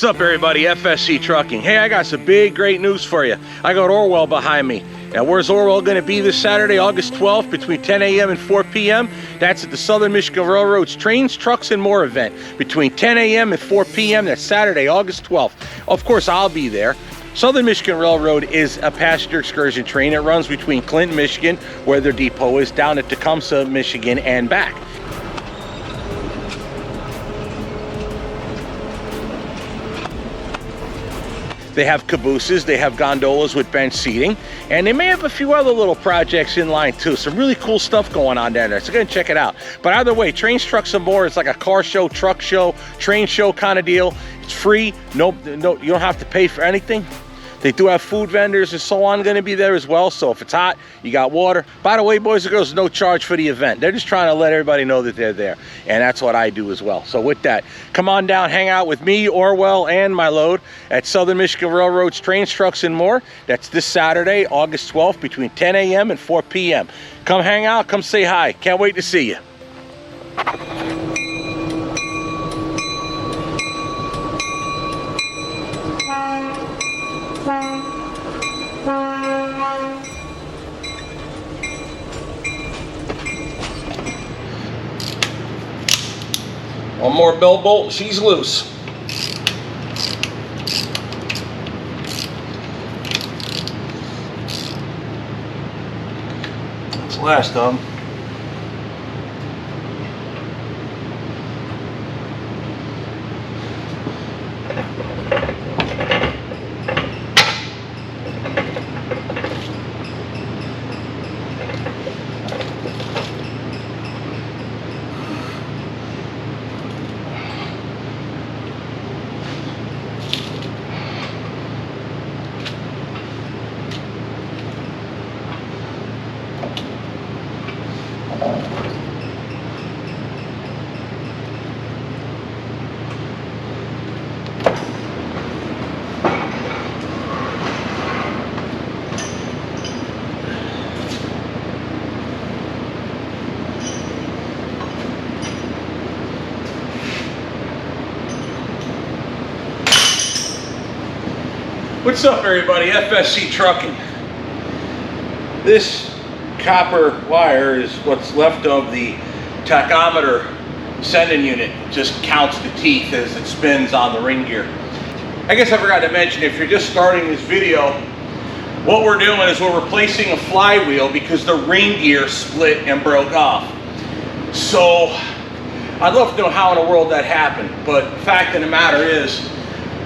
What's up, everybody? FSC Trucking. Hey, I got some big, great news for you. I got Orwell behind me. Now, where's Orwell going to be this Saturday, August 12th, between 10 a.m. and 4 p.m.? That's at the Southern Michigan Railroad's Trains, Trucks, and More event, between 10 a.m. and 4 p.m. That's Saturday, August 12th. Of course, I'll be there. Southern Michigan Railroad is a passenger excursion train. It runs between Clinton, Michigan, where their depot is, down at Tecumseh, Michigan, and back. They have cabooses, they have gondolas with bench seating, and they may have a few other little projects in line too. Some really cool stuff going on down there, so go and check it out. But either way, Trains, Trucks, and More, it's like a car show, truck show, train show kind of deal. It's free, no, you don't have to pay for anything. They do have food vendors and so on going to be there as well. So if it's hot, you got water. By the way, boys and girls, no charge for the event. They're just trying to let everybody know that they're there. And that's what I do as well. So with that, come on down, hang out with me, Orwell, and my load at Southern Michigan Railroad's Trains, Trucks, and More. That's this Saturday, August 12th, between 10 a.m. and 4 p.m. Come hang out, come say hi. Can't wait to see you. One more bell bolt, she's loose. That's the last of them. What's up, everybody? FSC Trucking. This copper wire is what's left of the tachometer sending unit. It just counts the teeth as it spins on the ring gear. I guess I forgot to mention, if you're just starting this video, what we're doing is we're replacing a flywheel because the ring gear split and broke off. So I'd love to know how in the world that happened, but the fact of the matter is,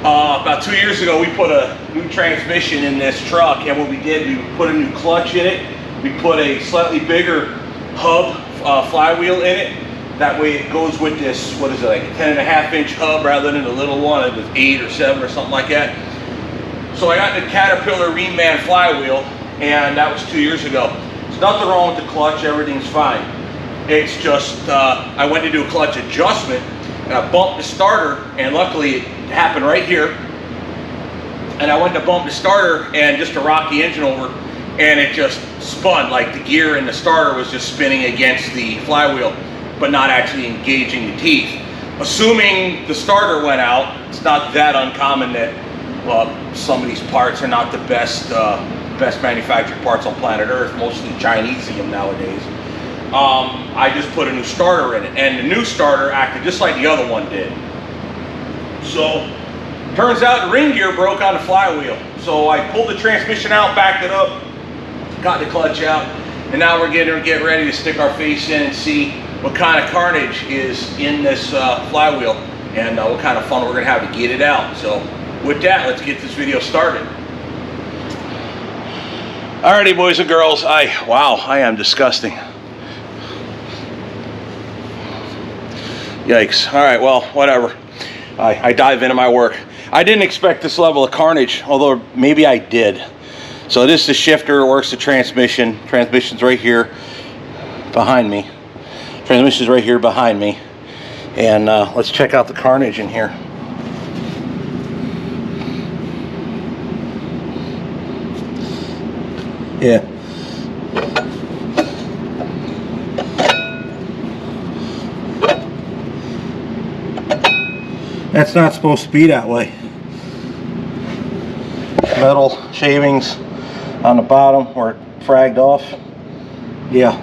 about 2 years ago, we put a new transmission in this truck, and what we did, we put a new clutch in it. We put a slightly bigger hub flywheel in it. That way it goes with this, what is it, like a 10.5-inch hub rather than a little one. It was 8 or 7 or something like that. So I got the Caterpillar Reman flywheel, and that was 2 years ago. There's nothing wrong with the clutch, everything's fine. It's just, I went to do a clutch adjustment, and I bumped the starter, and luckily it happened right here. And I went to bump the starter and just to rock the engine over, and it just spun, like the gear in the starter was just spinning against the flywheel, but not actually engaging the teeth. Assuming the starter went out, it's not that uncommon that, well, some of these parts are not the best manufactured parts on planet Earth, mostly Chinesium nowadays. I just put a new starter in it, and the new starter acted just like the other one did. So, turns out the ring gear broke on the flywheel. So I pulled the transmission out, backed it up, got the clutch out, and now we're getting ready to stick our face in and see what kind of carnage is in this flywheel, and what kind of fun we're gonna have to get it out. So with that, let's get this video started. Alrighty, boys and girls, wow, I am disgusting. Yikes. All right, well, whatever. I dive into my work. I didn't expect this level of carnage, although maybe I did. So this is the shifter, it works the transmission. Transmission's right here behind me. Transmission's right here behind me. And let's check out the carnage in here. Yeah. That's not supposed to be that way. Metal shavings on the bottom where it fragged off. Yeah.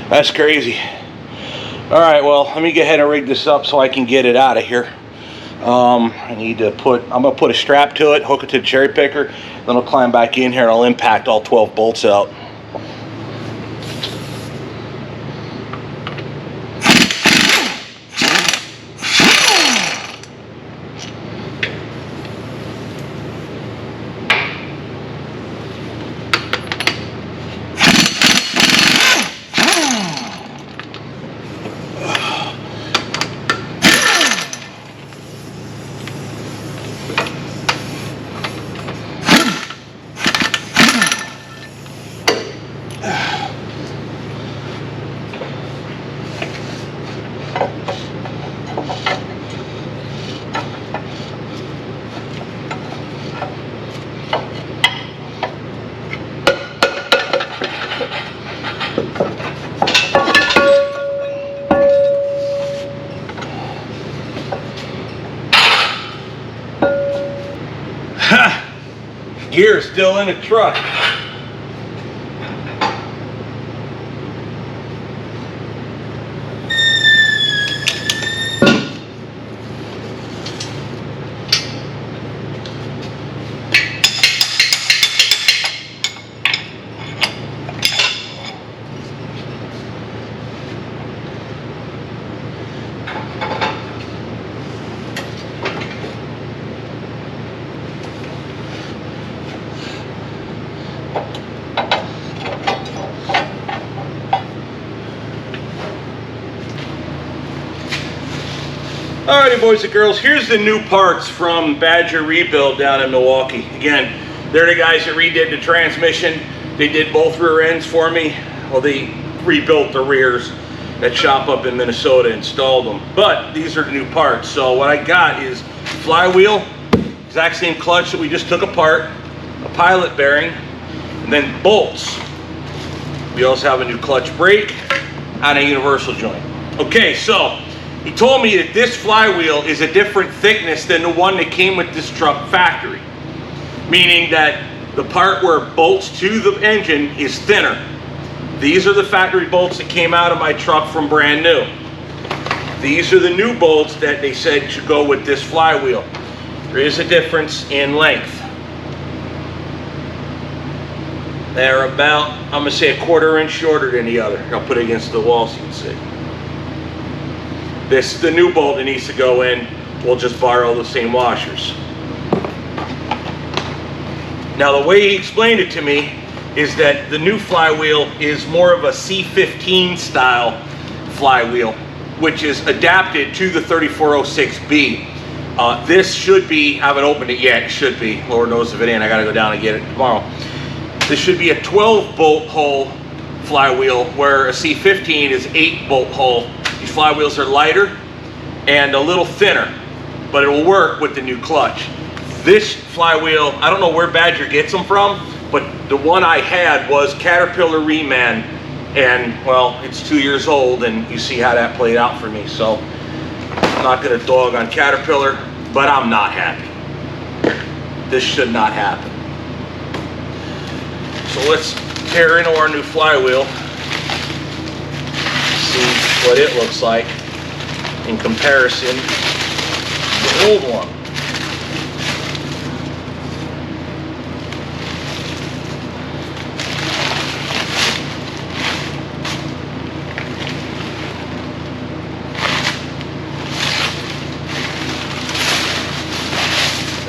That's crazy. Alright, well, let me go ahead and rig this up so I can get it out of here. I need to I'm going to put a strap to it, hook it to the cherry picker, then I'll climb back in here and I'll impact all 12 bolts out. Gear still in the truck. Alrighty, boys and girls, here's the new parts from Badger Rebuild down in Milwaukee. Again, they're the guys that redid the transmission. They did both rear ends for me. Well, they rebuilt the rears. That shop up in Minnesota installed them. But these are the new parts. So what I got is flywheel, exact same clutch that we just took apart, a pilot bearing, and then bolts. We also have a new clutch brake and a universal joint. Okay, so he told me that this flywheel is a different thickness than the one that came with this truck factory. Meaning that the part where it bolts to the engine is thinner. These are the factory bolts that came out of my truck from brand new. These are the new bolts that they said should go with this flywheel. There is a difference in length. They're about, I'm gonna say, 1/4 inch shorter than the other. I'll put it against the wall so you can see. This is the new bolt that needs to go in. We'll just borrow the same washers. Now the way he explained it to me is that the new flywheel is more of a C15 style flywheel, which is adapted to the 3406B. This should be, I haven't opened it yet, it should be, Lord knows if it ain't, I gotta go down and get it tomorrow. This should be a 12 bolt hole flywheel, where a C15 is 8 bolt hole. These flywheels are lighter and a little thinner, but it will work with the new clutch. This flywheel, I don't know where Badger gets them from, but the one I had was Caterpillar Reman, and well, it's 2 years old, and you see how that played out for me. So I'm not gonna dog on Caterpillar, but I'm not happy. This should not happen. So let's tear into our new flywheel, see what it looks like in comparison to the old one.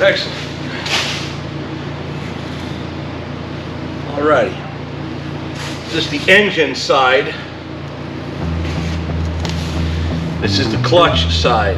Excellent. Alrighty. This is the engine side. This is the clutch side.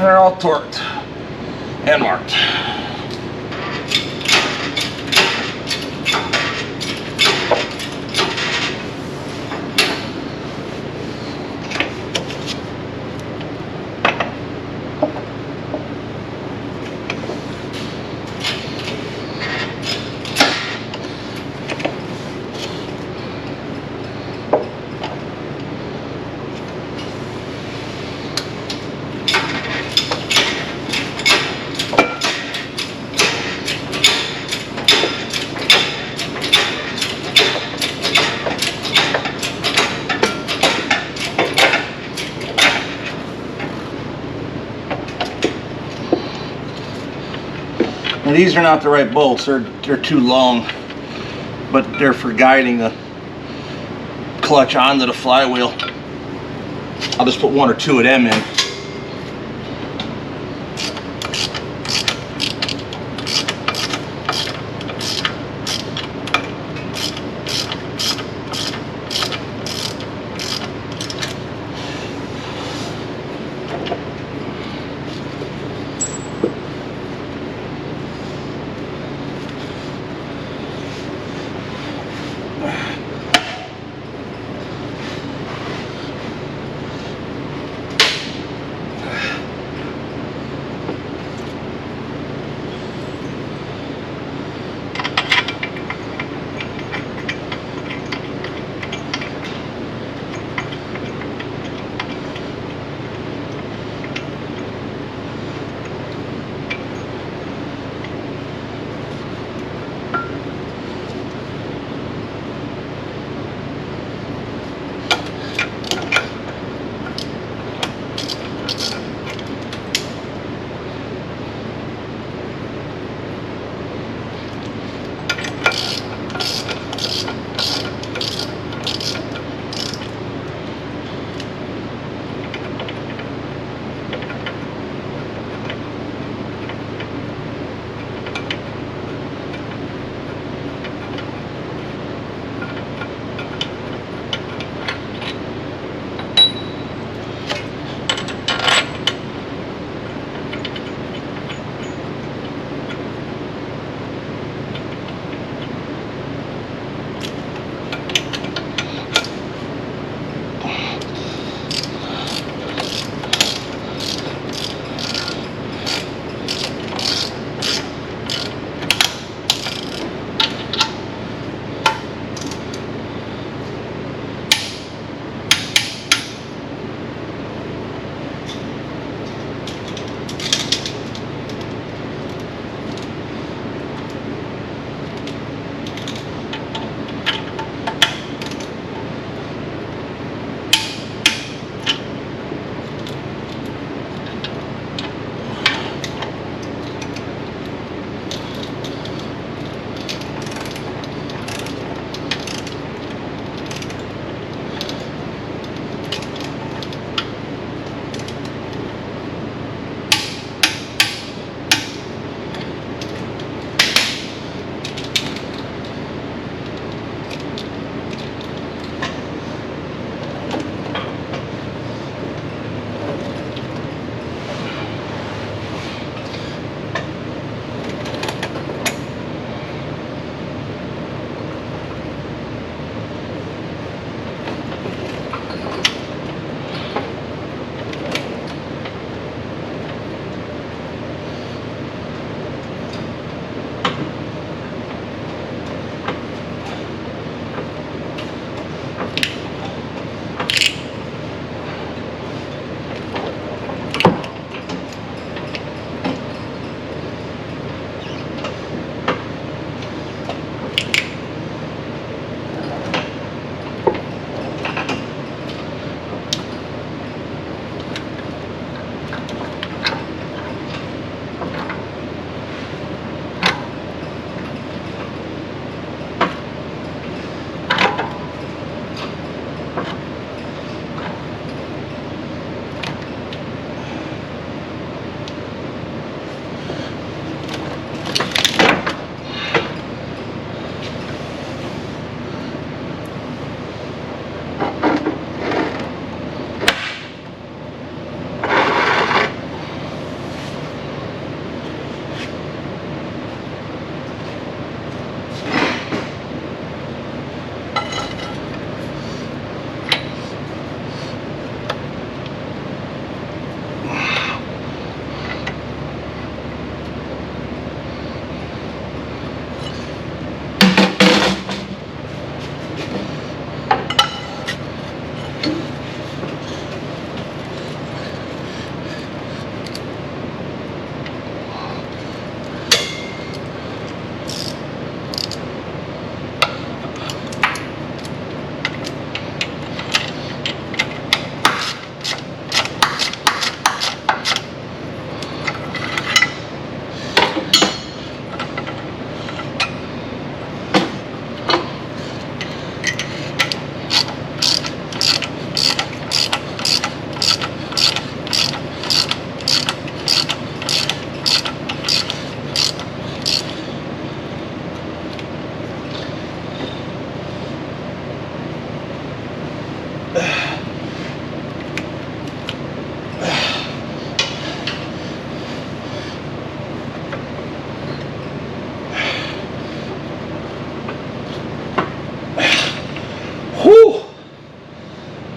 they're all torqued and marked. Now these are not the right bolts, they're too long, but they're for guiding the clutch onto the flywheel. I'll just put one or two of them in.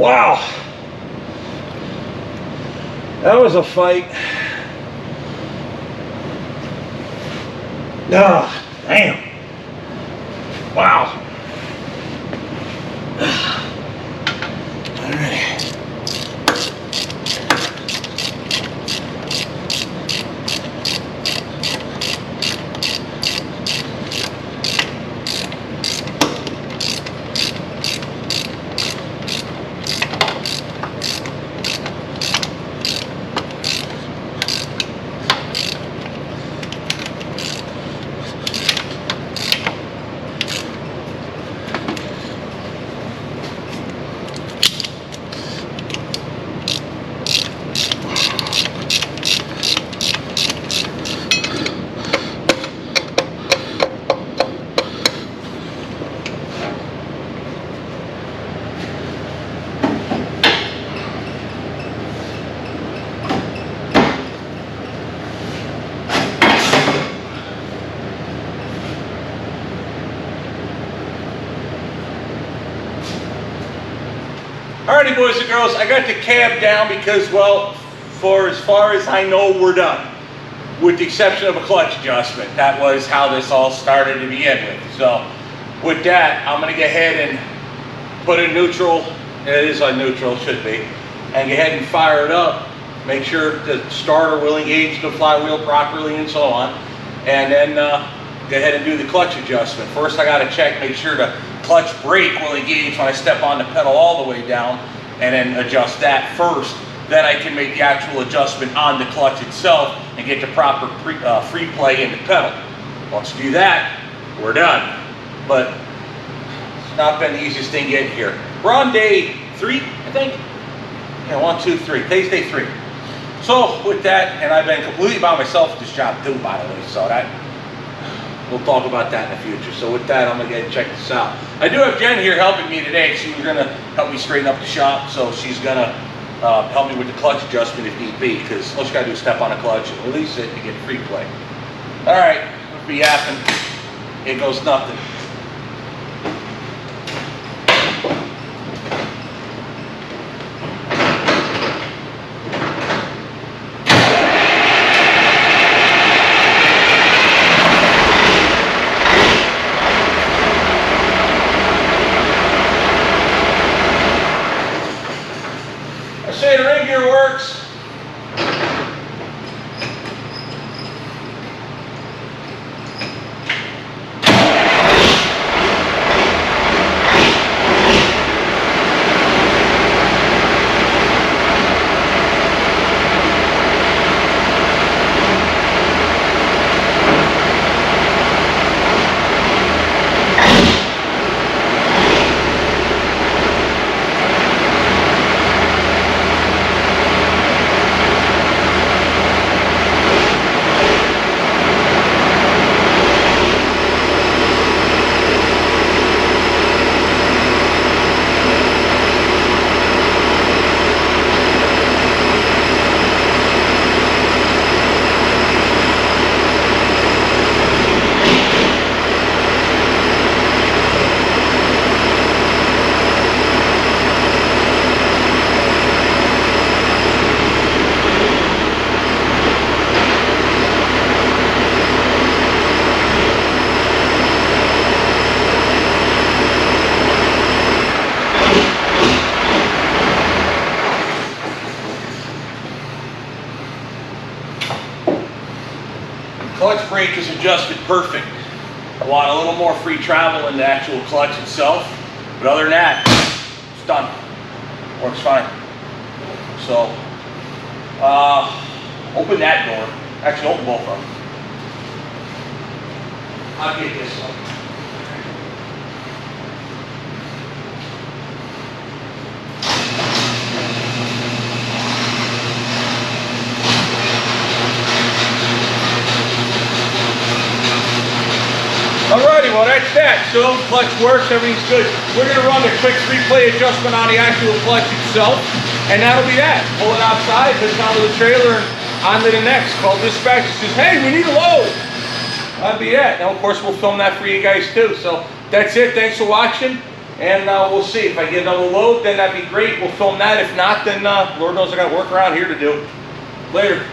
Wow. That was a fight. Ah, damn. Wow. All right. Alrighty, boys and girls, I got the cab down because, well, for as far as I know, we're done. With the exception of a clutch adjustment. That was how this all started to begin with. So, with that, I'm going to go ahead and put it in neutral. It is on neutral, it should be. And go ahead and fire it up. Make sure the starter will engage the flywheel properly and so on. And then go ahead and do the clutch adjustment. First, I got to check, make sure the clutch brake will engage when I step on the pedal all the way down, and then adjust that first. Then I can make the actual adjustment on the clutch itself and get the proper free play in the pedal. Once you do that, we're done. But it's not been the easiest thing getting here. We're on day 3, I think. Yeah, 1, 2, 3. Today's day 3. So with that, and I've been completely by myself at this job too, by the way, so that we'll talk about that in the future. So with that, I'm gonna get and check this out. I do have Jen here helping me today. She was gonna help me straighten up the shop, so she's gonna help me with the clutch adjustment if need be, because all she gotta do is step on the clutch and release it and get free play. All right, we'll be yapping. Here goes nothing. Say the ring gear works. Clutch brake is adjusted perfect. I want a little more free travel in the actual clutch itself, but other than that, it's done. Works fine. So, open that door. Actually, open both of them. I'll get this one. Alrighty, well that's that. So clutch works, everything's good. We're gonna run a quick replay adjustment on the actual clutch itself, and that'll be that. Pull it outside, put it onto the trailer, and on to the next. Call dispatch, says, hey, we need a load. That'll be that. Now of course we'll film that for you guys too. So that's it, thanks for watching, And we'll see. If I get another load, then that'd be great. We'll film that. If not, then Lord knows I got work around here to do. Later.